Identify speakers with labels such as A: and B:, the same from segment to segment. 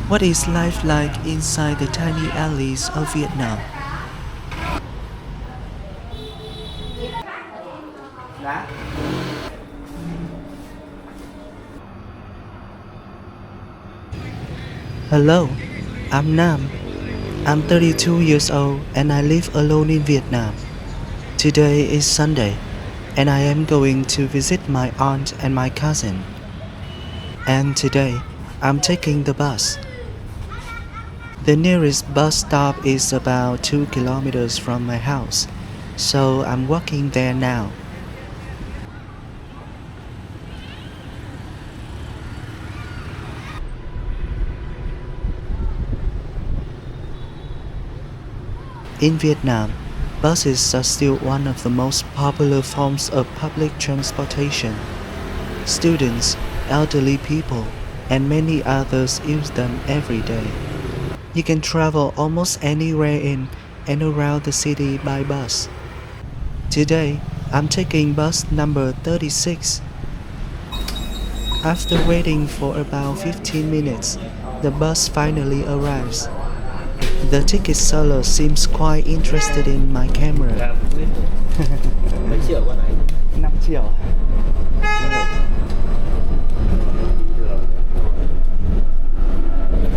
A: What is life like inside the tiny alleys of Vietnam? Hello, I'm Nam. I'm 32 years old and I live alone in Vietnam. Today is Sunday and I am going to visit my aunt and my cousin. And today, I'm taking the bus. The nearest bus stop is about 2 kilometers from my house, so I'm walking there now. In Vietnam, buses are still one of the most popular forms of public transportation. Students, elderly people, and many others use them every day. You can travel almost anywhere in and around the city by bus. Today, I'm taking bus number 36. After waiting for about 15 minutes, the bus finally arrives. The ticket seller seems quite interested in my camera.
B: Mấy triệu con này?
A: 5 triệu.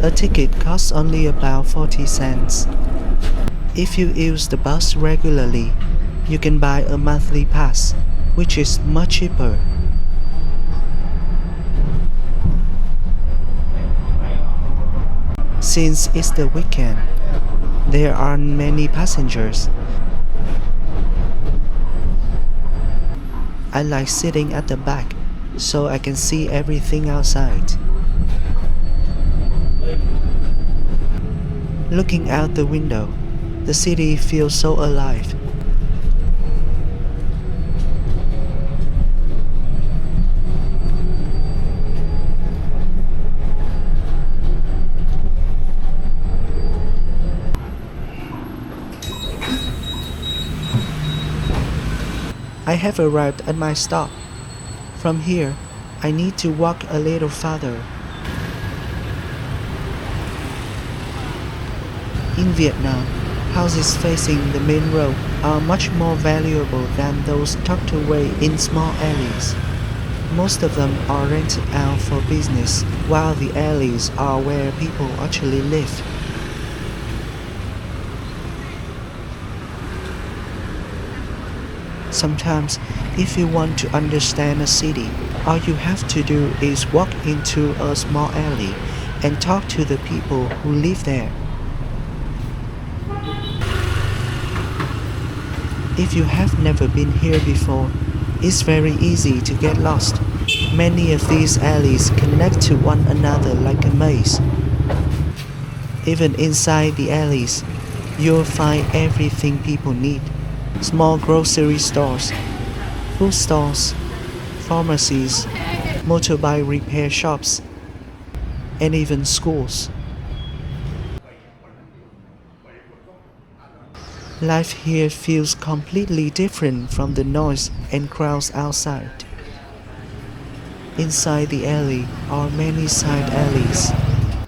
A: A ticket costs only about 40 cents. If you use the bus regularly, you can buy a monthly pass, which is much cheaper. Since it's the weekend, there aren't many passengers. I like sitting at the back so I can see everything outside. Looking out the window, the city feels so alive. I have arrived at my stop. From here, I need to walk a little farther. In Vietnam, houses facing the main road are much more valuable than those tucked away in small alleys. Most of them are rented out for business, while the alleys are where people actually live. Sometimes, if you want to understand a city, all you have to do is walk into a small alley and talk to the people who live there. If you have never been here before, it's very easy to get lost. Many of these alleys connect to one another like a maze. Even inside the alleys, you'll find everything people need. Small grocery stores, food stalls, pharmacies, motorbike repair shops, and even schools. Life here feels completely different from the noise and crowds outside. Inside the alley are many side alleys.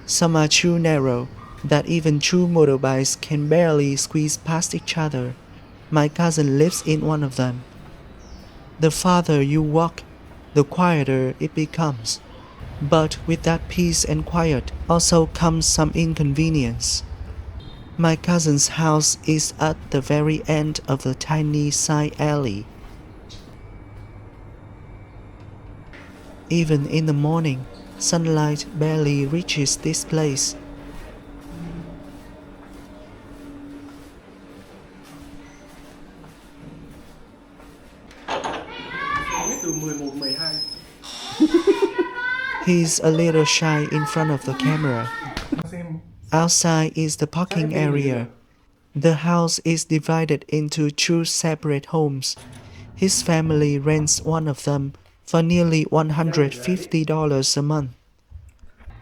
A: Some are too narrow that even two motorbikes can barely squeeze past each other. My cousin lives in one of them. The farther you walk, the quieter it becomes. But with that peace and quiet also comes some inconvenience. My cousin's house is at the very end of the tiny side alley. Even in the morning, sunlight barely reaches this place. He's a little shy in front of the camera. Outside is the parking area. The house is divided into two separate homes. His family rents one of them for nearly $150 a month.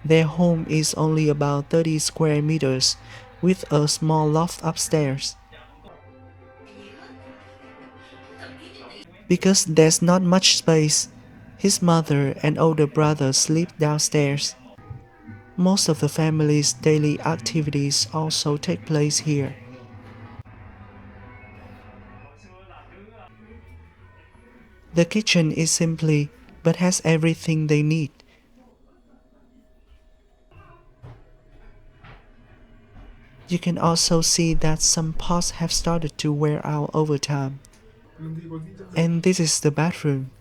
A: Their home is only about 30 square meters with a small loft upstairs. Because there's not much space, his mother and older brother sleep downstairs. Most of the family's daily activities also take place here. The kitchen is simply but has everything they need. You can also see that some pots have started to wear out over time. And this is the bathroom.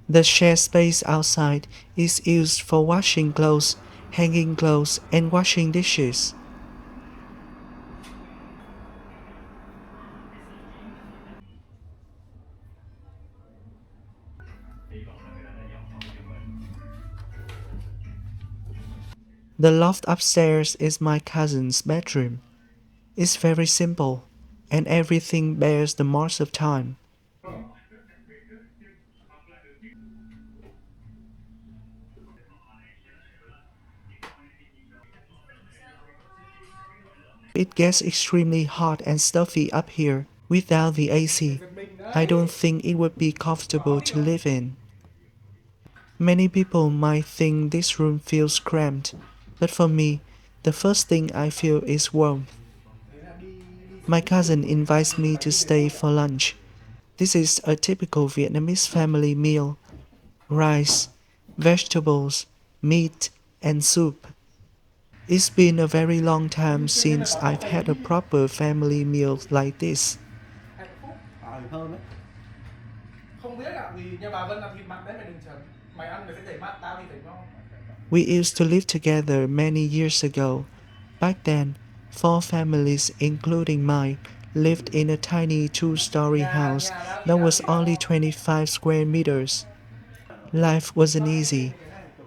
A: The shared space outside is used for washing clothes, hanging clothes, and washing dishes. The loft upstairs is my cousin's bedroom. It's very simple, and everything bears the marks of time. It gets extremely hot and stuffy up here. Without the AC, I don't think it would be comfortable to live in. Many people might think this room feels cramped, but for me, the first thing I feel is warmth. My cousin invites me to stay for lunch. This is a typical Vietnamese family meal: rice, vegetables, meat, and soup. It's been a very long time since I've had a proper family meal like this.
B: Thơm ấy.
C: Không biết ạ, vì nhà bà Vân làm thịt mặn đấy mày đừng chấm. Mày ăn mày sẽ thấy mặn, tao thì thấy ngon.
A: We used to live together many years ago. Back then, four families, including mine, lived in a tiny two-story house that was only 25 square meters. Life wasn't easy,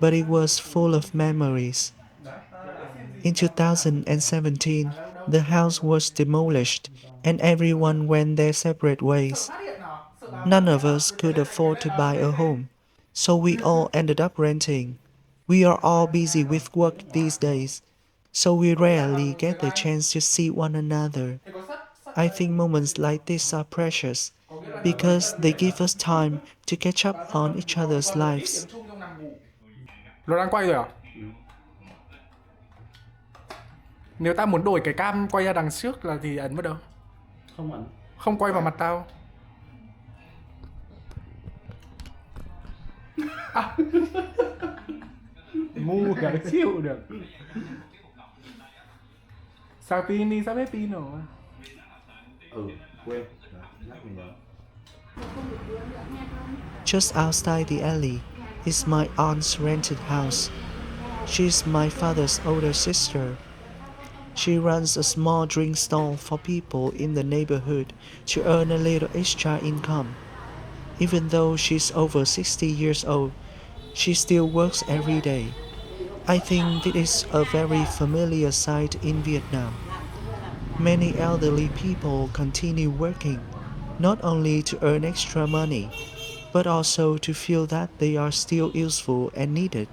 A: but it was full of memories. In 2017, the house was demolished and everyone went their separate ways. None of us could afford to buy a home, so we all ended up renting. We are all busy with work these days, so we rarely get the chance to see one another. I think moments like this are precious because they give us time to catch up on each other's lives.
C: Nó đang quay rồi à? Nếu tao muốn đổi cái cam quay ra đằng trước là thì ấn vào đâu?
B: Không ấn.
C: Không quay vào mặt tao.
B: Ngu cả chịu được.
C: Sạc pin đi, sắp hết pin rồi.
B: Quên. Nhắc mình nhớ.
A: Just outside the alley is my aunt's rented house. She's my father's older sister. She runs a small drink stall for people in the neighborhood to earn a little extra income. Even though she's over 60 years old, she still works every day. I think this is a very familiar sight in Vietnam. Many elderly people continue working, not only to earn extra money, but also to feel that they are still useful and needed.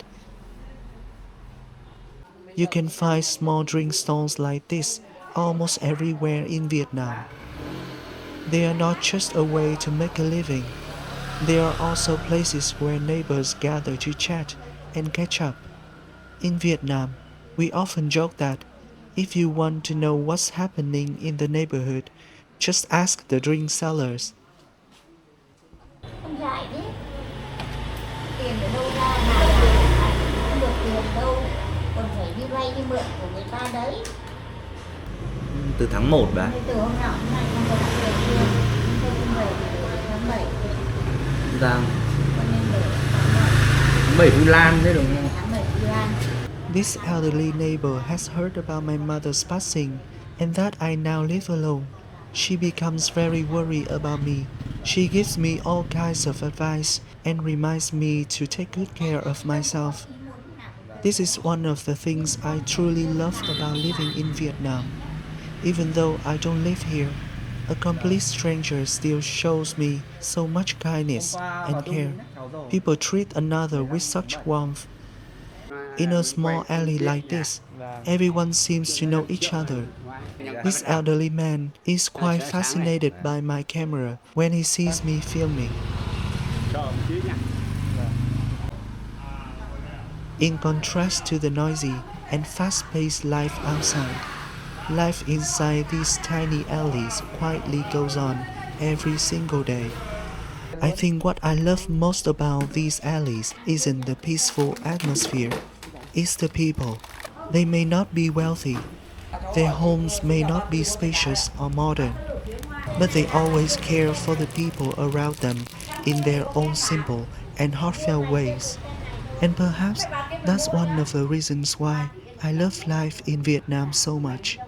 A: You can find small drink stalls like this almost everywhere in Vietnam. They are not just a way to make a living, they are also places where neighbors gather to chat and catch up. In Vietnam, we often joke that if you want to know what's happening in the neighborhood, just ask the drink sellers.
D: Không dạy đấy. Tiền ở đâu ra mà không được tiền đâu, còn phải đi vay đi mượn của người ta đấy.
B: Từ tháng 1 bà.
D: Từ hôm nọ hôm nay không có đặt tiền chưa? Tôi không về từ tháng 7.
B: Vâng.
D: Cho nên để
B: Tháng 7 Vu Lan thế đúng không?
D: tháng 7 đi ăn.
A: This elderly neighbor has heard about my mother's passing and that I now live alone. She becomes very worried about me. She gives me all kinds of advice and reminds me to take good care of myself. This is one of the things I truly love about living in Vietnam. Even though I don't live here, a complete stranger still shows me so much kindness and care. People treat another with such warmth. In a small alley like this, everyone seems to know each other. This elderly man is quite fascinated by my camera when he sees me filming. In contrast to the noisy and fast-paced life outside, life inside these tiny alleys quietly goes on every single day. I think what I love most about these alleys isn't the peaceful atmosphere, it's the people. They may not be wealthy, their homes may not be spacious or modern, but they always care for the people around them in their own simple and heartfelt ways. And perhaps that's one of the reasons why I love life in Vietnam so much.